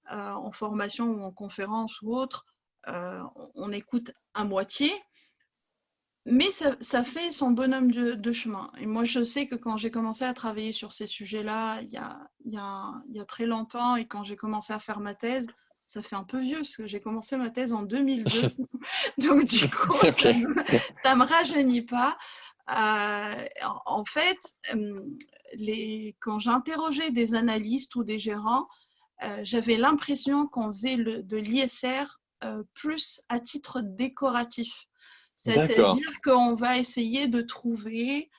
S2: en formation ou en conférence ou autre, on écoute à moitié, mais ça fait son bonhomme de chemin. Et moi, je sais que quand j'ai commencé à travailler sur ces sujets-là, il y a très longtemps, et quand j'ai commencé à faire ma thèse, ça fait un peu vieux, parce que j'ai commencé ma thèse en 2002. Donc, du coup,
S1: Ok.
S2: ça me rajeunit pas. En fait, quand j'interrogeais des analystes ou des gérants, j'avais l'impression qu'on faisait de l'ISR plus à titre décoratif.
S1: D'accord.
S2: C'est-à-dire qu'on va essayer de trouver,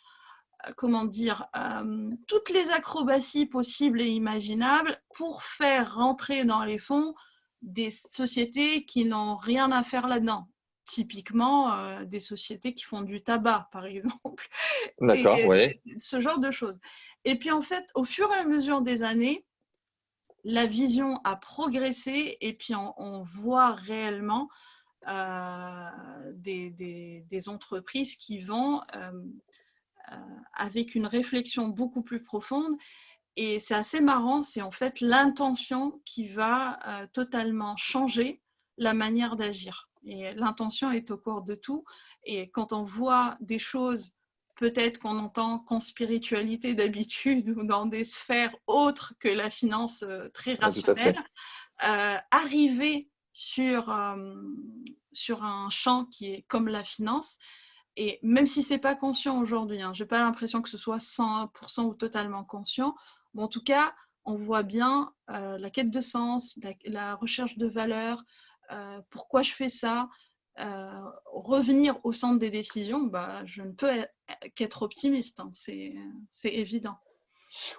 S2: comment dire, toutes les acrobaties possibles et imaginables pour faire rentrer dans les fonds des sociétés qui n'ont rien à faire là-dedans. Typiquement, des sociétés qui font du tabac, par exemple.
S1: D'accord,
S2: C'est
S1: ouais.
S2: ce genre de choses. Et puis, en fait, au fur et à mesure des années, la vision a progressé et puis on voit réellement des entreprises qui vont avec une réflexion beaucoup plus profonde. Et c'est assez marrant, c'est en fait l'intention qui va totalement changer la manière d'agir. Et l'intention est au corps de tout. Et quand on voit des choses, peut-être qu'on entend qu'en spiritualité d'habitude ou dans des sphères autres que la finance très
S1: Ouais, tout à
S2: rationnelle,
S1: fait.
S2: arriver sur un champ qui est comme la finance, et même si ce n'est pas conscient aujourd'hui, je n'ai pas l'impression que ce soit 100% ou totalement conscient, mais en tout cas, on voit bien la quête de sens, la recherche de valeur, pourquoi je fais ça, revenir au centre des décisions, je ne peux qu'être optimiste, c'est évident.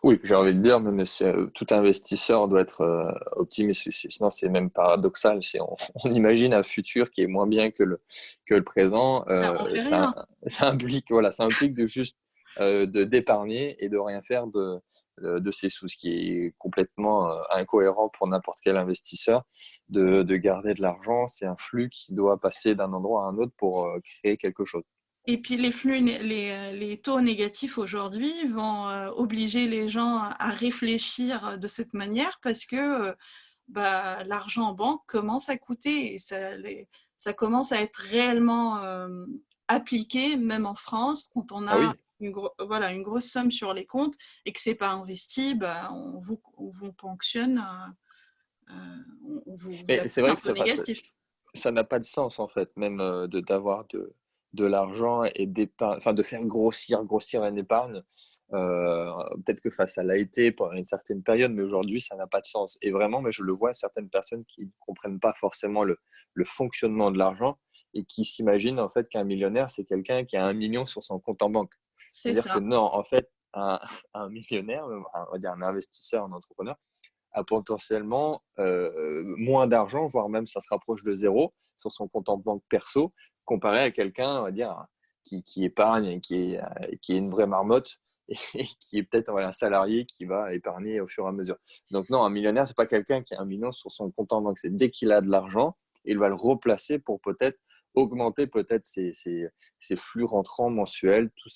S1: Oui, j'ai envie de dire, même si, tout investisseur doit être optimiste, sinon c'est même paradoxal. On imagine un futur qui est moins bien que le présent.
S2: On ne fait rien.
S1: Ça implique, voilà, ça implique de juste d'épargner et de rien faire de ses sous, ce qui est complètement incohérent pour n'importe quel investisseur. De garder de l'argent, c'est un flux qui doit passer d'un endroit à un autre pour créer quelque chose.
S2: Et puis les taux négatifs aujourd'hui vont obliger les gens à réfléchir de cette manière parce que l'argent en banque commence à coûter et ça commence à être réellement appliqué, même en France, quand on
S1: Ah
S2: a
S1: oui,
S2: une grosse somme sur les comptes et que ce n'est pas investi, on vous ponctionne, vous
S1: mais c'est
S2: applique
S1: vrai
S2: un
S1: que
S2: taux négatif.
S1: ça n'a pas de sens en fait, même d'avoir de l'argent et d'épargne, enfin de faire grossir une épargne. Peut-être que face à l'AIT pendant une certaine période, mais aujourd'hui ça n'a pas de sens. Et vraiment, mais je le vois, certaines personnes qui ne comprennent pas forcément le fonctionnement de l'argent et qui s'imaginent en fait qu'un millionnaire c'est quelqu'un qui a 1 million sur son compte en banque.
S2: C'est
S1: C'est-à-dire que
S2: ça.
S1: non, en fait, un millionnaire, on va dire un investisseur, un entrepreneur, a potentiellement moins d'argent, voire même ça se rapproche de zéro sur son compte en banque perso, comparé à quelqu'un, on va dire, qui épargne et qui est une vraie marmotte et qui est peut-être un salarié qui va épargner au fur et à mesure. Donc non, un millionnaire, c'est pas quelqu'un qui a 1 million sur son compte en banque. C'est dès qu'il a de l'argent, il va le replacer pour peut-être augmenter peut-être ses flux rentrants mensuels, tous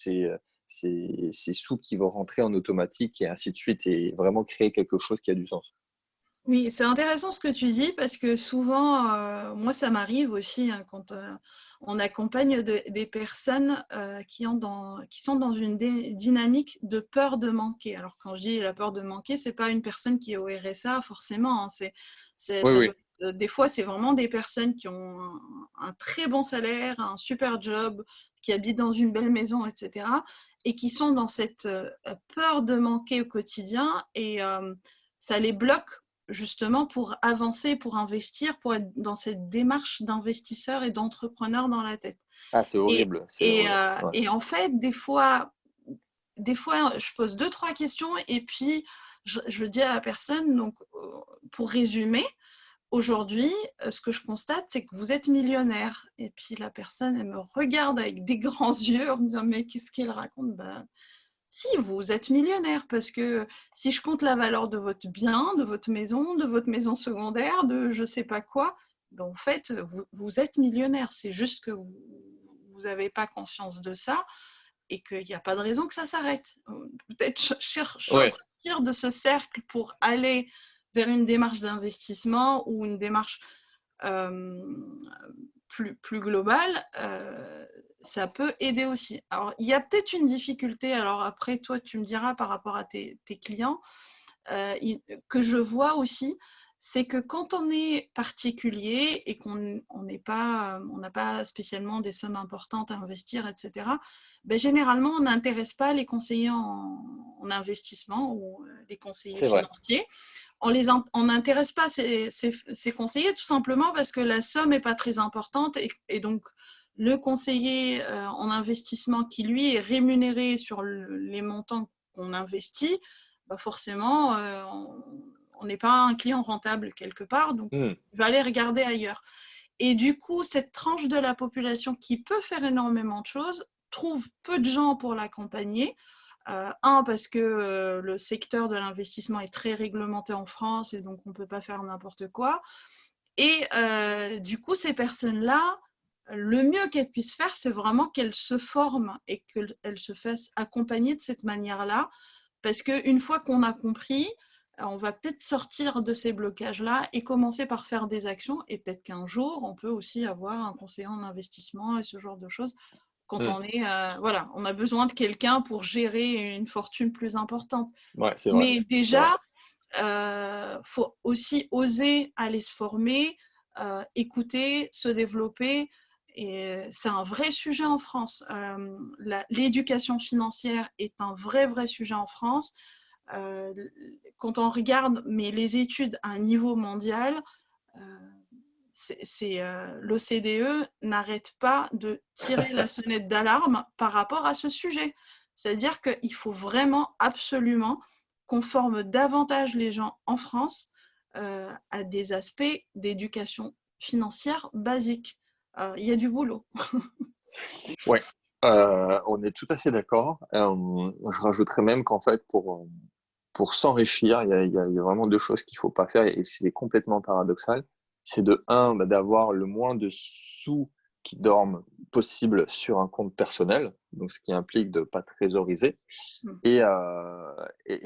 S1: ces sous qui vont rentrer en automatique et ainsi de suite, et vraiment créer quelque chose qui a du sens.
S2: Oui, c'est intéressant ce que tu dis parce que souvent, moi, ça m'arrive aussi quand on accompagne des personnes qui sont dans une dynamique de peur de manquer. Alors, quand je dis la peur de manquer, c'est pas une personne qui est au RSA forcément.
S1: Oui,
S2: Ça
S1: oui.
S2: peut des fois, c'est vraiment des personnes qui ont un très bon salaire, un super job, qui habitent dans une belle maison, etc. et qui sont dans cette peur de manquer au quotidien et ça les bloque justement pour avancer, pour investir, pour être dans cette démarche d'investisseur et d'entrepreneur dans la tête.
S1: Ah, c'est
S2: Et,
S1: horrible. C'est horrible. Ouais.
S2: et en fait, des fois, je pose deux, trois questions et puis je dis à la personne, donc, pour résumer, aujourd'hui, ce que je constate, c'est que vous êtes millionnaire. Et puis la personne, elle me regarde avec des grands yeux en me disant, mais qu'est-ce qu'elle raconte? Si, vous êtes millionnaire, parce que si je compte la valeur de votre bien, de votre maison secondaire, de je ne sais pas quoi, en fait, vous êtes millionnaire. C'est juste que vous n'avez pas conscience de ça et qu'il n'y a pas de raison que ça s'arrête. Peut-être
S1: Ouais.
S2: sortir de ce cercle pour aller vers une démarche d'investissement ou une démarche euh, plus globale, ça peut aider aussi. Alors, il y a peut-être une difficulté, alors après, toi, tu me diras par rapport à tes clients, que je vois aussi, c'est que quand on est particulier et qu'on n'a pas spécialement des sommes importantes à investir, etc., généralement, on n'intéresse pas les conseillers en investissement ou les conseillers
S1: C'est vrai.
S2: financiers. On n'intéresse pas ces conseillers tout simplement parce que la somme n'est pas très importante et donc le conseiller en investissement qui lui est rémunéré sur les montants qu'on investit, forcément on n'est pas un client rentable quelque part, donc
S1: Hmm.
S2: il va aller regarder ailleurs. Et du coup, cette tranche de la population qui peut faire énormément de choses trouve peu de gens pour l'accompagner. Parce que le secteur de l'investissement est très réglementé en France et donc on ne peut pas faire n'importe quoi. Et du coup, ces personnes-là, le mieux qu'elles puissent faire, c'est vraiment qu'elles se forment et qu'elles se fassent accompagner de cette manière-là. Parce qu'une fois qu'on a compris, on va peut-être sortir de ces blocages-là et commencer par faire des actions. Et peut-être qu'un jour, on peut aussi avoir un conseiller en investissement et ce genre de choses. Quand on est, voilà, on a besoin de quelqu'un pour gérer une fortune plus importante.
S1: Ouais, c'est vrai.
S2: Mais
S1: C'est vrai.
S2: déjà, faut aussi oser aller se former, écouter, se développer. Et c'est un vrai sujet en France. L'éducation financière est un vrai sujet en France. Quand on regarde les études à un niveau mondial, l'OCDE n'arrête pas de tirer la sonnette d'alarme par rapport à ce sujet. C'est-à-dire qu'il faut vraiment, absolument, qu'on forme davantage les gens en France à des aspects d'éducation financière basique. Il y a du boulot.
S1: Ouais, on est tout à fait d'accord. Je rajouterais même qu'en fait, pour s'enrichir, il y a vraiment deux choses qu'il faut pas faire et c'est complètement paradoxal. C'est de un, d'avoir le moins de sous qui dorment possible sur un compte personnel, donc ce qui implique de pas trésoriser. Et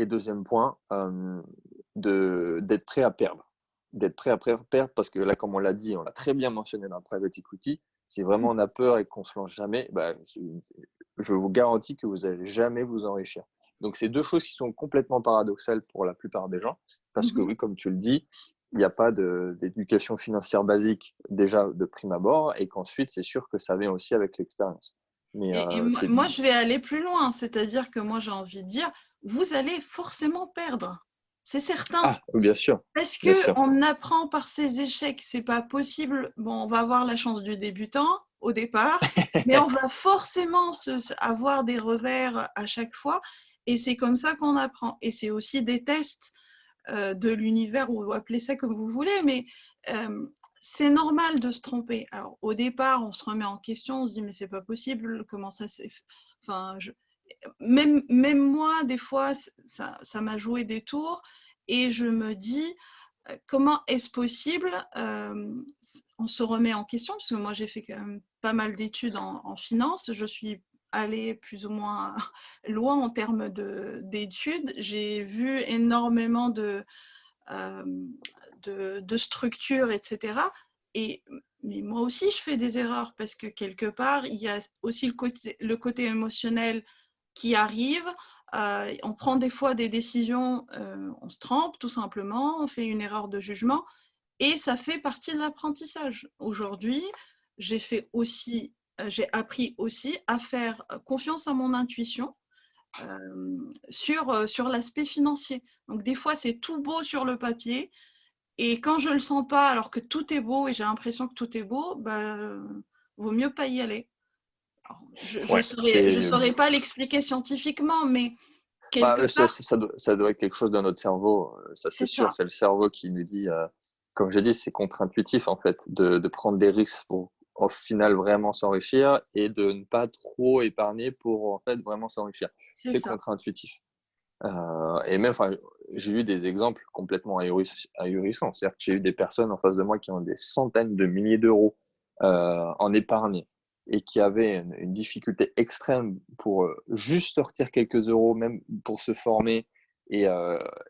S1: deuxième point, d'être prêt à perdre. D'être prêt à perdre parce que là, comme on l'a dit, on l'a très bien mentionné dans le private equity, si vraiment on a peur et qu'on se lance jamais, je vous garantis que vous n'allez jamais vous enrichir. Donc, c'est deux choses qui sont complètement paradoxales pour la plupart des gens parce que oui, comme tu le dis, il n'y a pas d'éducation financière basique déjà de prime abord et qu'ensuite, c'est sûr que ça vient aussi avec l'expérience. Mais
S2: Et
S1: c'est
S2: moi, je vais aller plus loin, c'est-à-dire que moi, j'ai envie de dire, vous allez forcément perdre. C'est certain.
S1: ah, bien sûr,
S2: Parce
S1: bien sûr.
S2: qu'on apprend par ses échecs, c'est pas possible. Bon, on va avoir la chance du débutant au départ, mais on va forcément avoir des revers à chaque fois. Et c'est comme ça qu'on apprend. Et c'est aussi des tests de l'univers, ou appelez ça comme vous voulez, mais c'est normal de se tromper. Alors, au départ, on se remet en question, on se dit, mais c'est pas possible, comment ça s'est fait. Enfin, même moi, des fois, ça m'a joué des tours et je me dis, comment est-ce possible on se remet en question, parce que moi, j'ai fait quand même pas mal d'études en finance. Je suis allée plus ou moins loin en termes d'études. J'ai vu énormément euh, de structures, etc. Et, mais moi aussi, je fais des erreurs parce que quelque part, il y a aussi le côté émotionnel qui arrive. On prend des fois des décisions, on se trompe tout simplement, on fait une erreur de jugement et ça fait partie de l'apprentissage. Aujourd'hui, j'ai appris aussi à faire confiance à mon intuition sur l'aspect financier. Donc des fois, c'est tout beau sur le papier et quand je le sens pas, alors que tout est beau et j'ai l'impression que tout est beau, vaut mieux pas y aller. Alors,
S1: Ouais,
S2: je saurais pas l'expliquer scientifiquement, mais quelque part,
S1: ça doit être quelque chose dans notre cerveau, ça c'est
S2: c'est
S1: sûr,
S2: ça.
S1: c'est le cerveau qui nous dit, comme j'ai dit, c'est contre-intuitif en fait, de prendre des risques pour au final vraiment s'enrichir et de ne pas trop épargner pour en fait vraiment s'enrichir.
S2: C'est
S1: C'est
S2: ça.
S1: contre-intuitif. Et même, enfin, j'ai eu des exemples complètement ahurissants. C'est-à-dire que j'ai eu des personnes en face de moi qui ont des centaines de milliers d'euros en épargne et qui avaient une difficulté extrême pour juste sortir quelques euros, même pour se former et,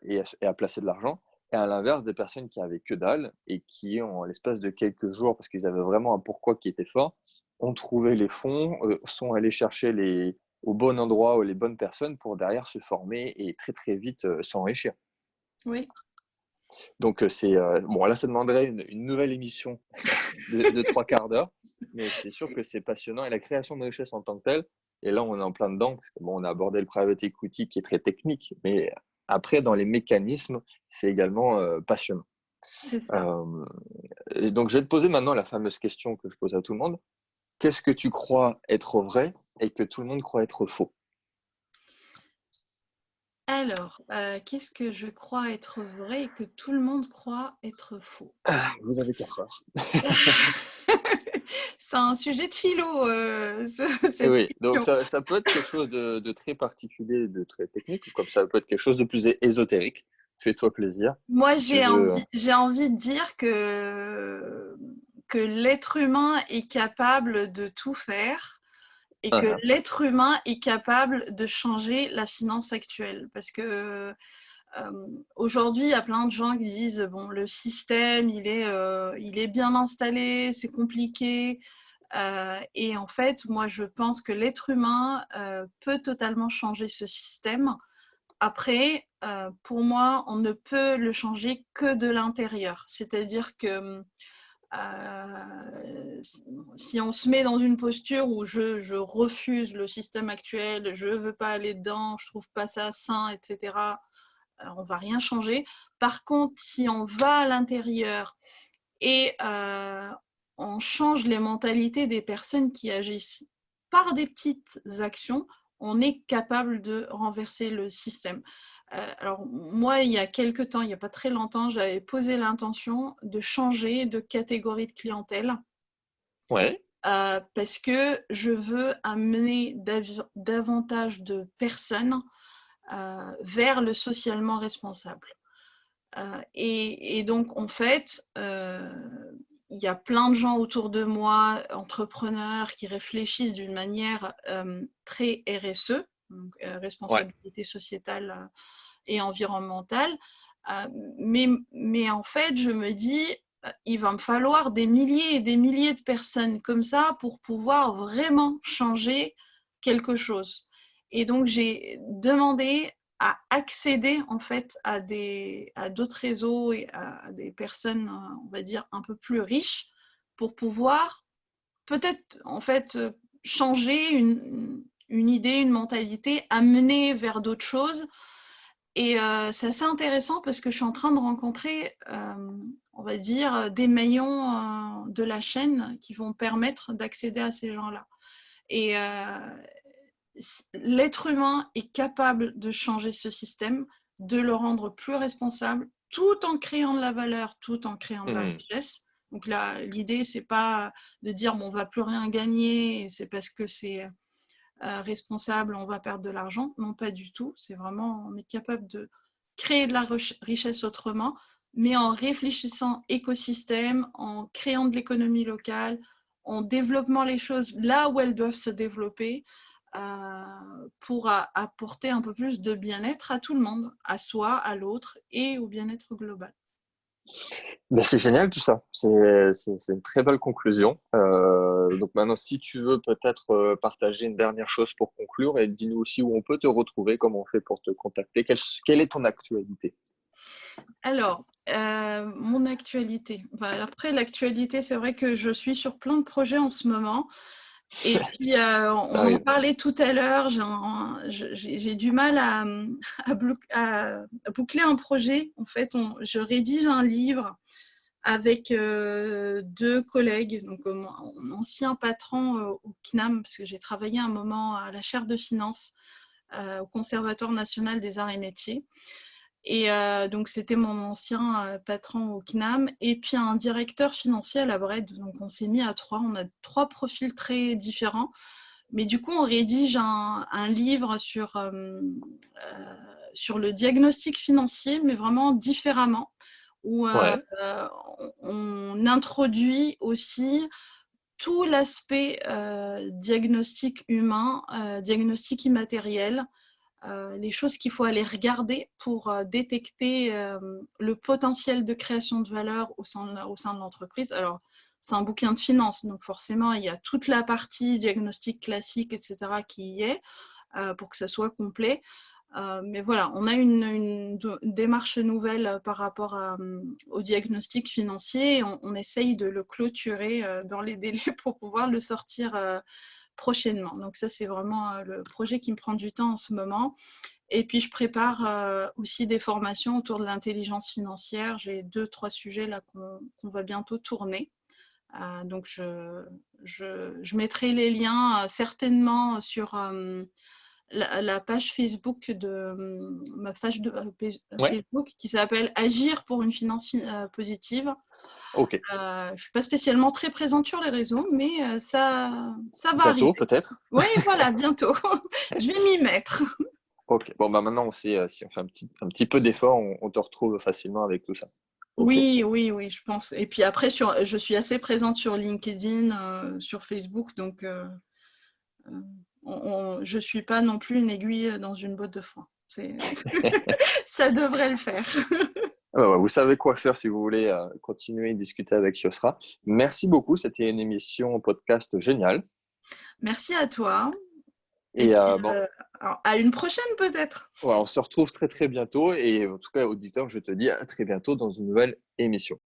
S1: et à placer de l'argent. Et à l'inverse, des personnes qui avaient que dalle et qui, en l'espace de quelques jours, parce qu'ils avaient vraiment un pourquoi qui était fort, ont trouvé les fonds, sont allés chercher au bon endroit ou les bonnes personnes pour derrière se former et très très vite s'enrichir.
S2: Oui.
S1: Donc c'est bon là ça demanderait une nouvelle émission de 3 quarts d'heure, mais c'est sûr que c'est passionnant et la création de richesse en tant que telle. Et là on est en plein dedans. Bon, on a abordé le private equity qui est très technique, mais après dans les mécanismes c'est également passionnant.
S2: C'est ça.
S1: Euh, et donc je vais te poser maintenant la fameuse question que je pose à tout le monde. Qu'est-ce que tu crois être vrai et que tout le monde croit être faux?
S2: Alors, qu'est-ce que je crois être vrai et que tout le monde croit être faux?
S1: Vous avez 4 heures.
S2: C'est un sujet de philo,
S1: Et
S2: cette
S1: oui, donc
S2: question.
S1: ça peut être quelque chose de très particulier, de très technique, ou comme ça peut être quelque chose de plus ésotérique. Fais-toi plaisir.
S2: Moi,
S1: Si tu veux.
S2: j'ai envie de dire que l'être humain est capable de tout faire et que
S1: Uhum.
S2: l'être humain est capable de changer la finance actuelle. Parce que aujourd'hui, il y a plein de gens qui disent bon, le système, il est bien installé, c'est compliqué. Et en fait, moi, je pense que l'être humain peut totalement changer ce système. Après, pour moi, on ne peut le changer que de l'intérieur. C'est-à-dire que si on se met dans une posture où je refuse le système actuel, je ne veux pas aller dedans, je ne trouve pas ça sain, etc., on ne va rien changer. Par contre, si on va à l'intérieur et on change les mentalités des personnes qui agissent par des petites actions, on est capable de renverser le système. Alors moi, il y a quelques temps, il n'y a pas très longtemps, j'avais posé l'intention de changer de catégorie de clientèle
S1: Ouais.
S2: parce que je veux amener davantage de personnes vers le socialement responsable. Et donc, en fait, il y a plein de gens autour de moi, entrepreneurs, qui réfléchissent d'une manière très RSE, donc,
S1: Ouais.
S2: responsabilité sociétale et environnementale. Mais en fait, je me dis, il va me falloir des milliers et des milliers de personnes comme ça pour pouvoir vraiment changer quelque chose. Et donc, j'ai demandé à accéder en fait à d'autres réseaux et à des personnes, on va dire, un peu plus riches pour pouvoir peut-être en fait changer une idée, une mentalité, amener vers d'autres choses. Et c'est assez intéressant parce que je suis en train de rencontrer, on va dire, des maillons de la chaîne qui vont permettre d'accéder à ces gens-là. Et l'être humain est capable de changer ce système, de le rendre plus responsable, tout en créant de la valeur, tout en créant de la
S1: Mhm.
S2: richesse. Donc là, l'idée, c'est pas de dire bon, on va plus rien gagner, c'est parce que c'est responsable, on va perdre de l'argent. Non, pas du tout. C'est vraiment, on est capable de créer de la richesse autrement, mais en réfléchissant écosystème, en créant de l'économie locale, en développant les choses là où elles doivent se développer pour apporter un peu plus de bien-être à tout le monde, à soi, à l'autre et au bien-être global.
S1: Ben, c'est génial tout ça. C'est une très belle conclusion. Donc maintenant, si tu veux peut-être partager une dernière chose pour conclure et dis-nous aussi où on peut te retrouver, comment on fait pour te contacter, quelle est ton actualité?
S2: Alors, mon actualité. Enfin, après, l'actualité, c'est vrai que je suis sur plein de projets en ce moment. Et puis,
S1: Ça
S2: on en
S1: arrive.
S2: parlait tout à l'heure, j'ai du mal à boucler un projet. En fait, je rédige un livre avec deux collègues, donc mon ancien patron au CNAM, parce que j'ai travaillé un moment à la chaire de finance au Conservatoire national des arts et métiers. Et donc, c'était mon ancien patron au CNAM et puis un directeur financier à la BRED. Donc, on s'est mis à trois. On a trois profils très différents. Mais du coup, on rédige un livre sur le diagnostic financier, mais vraiment différemment, où
S1: Ouais,
S2: on introduit aussi tout l'aspect diagnostic humain, diagnostic immatériel, les choses qu'il faut aller regarder pour détecter le potentiel de création de valeur au sein de l'entreprise. Alors, c'est un bouquin de finance, donc forcément, il y a toute la partie diagnostic classique, etc., qui y est pour que ça soit complet. Mais voilà, on a une démarche nouvelle par rapport au diagnostic financier. Et on essaye de le clôturer dans les délais pour pouvoir le sortir prochainement. Donc ça, c'est vraiment le projet qui me prend du temps en ce moment. Et puis, je prépare aussi des formations autour de l'intelligence financière. J'ai 2-3 sujets là qu'on va bientôt tourner. Donc, je mettrai les liens certainement sur la page Facebook de ma page de
S1: ouais,
S2: Facebook qui s'appelle Agir pour une finance positive.
S1: ok.
S2: Je ne suis pas spécialement très présente sur les réseaux, mais ça va
S1: Bientôt
S2: arriver.
S1: peut-être.
S2: Oui, voilà, bientôt. Je vais m'y mettre.
S1: Ok. Bon, bah maintenant, on sait, si on fait un petit peu d'effort, on te retrouve facilement avec tout ça. Ok.
S2: Oui, oui, oui, je pense. Et puis après, je suis assez présente sur LinkedIn, sur Facebook, donc je suis pas non plus une aiguille dans une botte de foin. Ça devrait le faire.
S1: Ah bah ouais, vous savez quoi faire si vous voulez continuer à discuter avec Yosra. Merci beaucoup. C'était une émission podcast géniale.
S2: Merci à toi. Et
S1: Et
S2: puis,
S1: bon,
S2: à une prochaine peut-être.
S1: voilà, on se retrouve très très bientôt. Et en tout cas, auditeur, je te dis à très bientôt dans une nouvelle émission.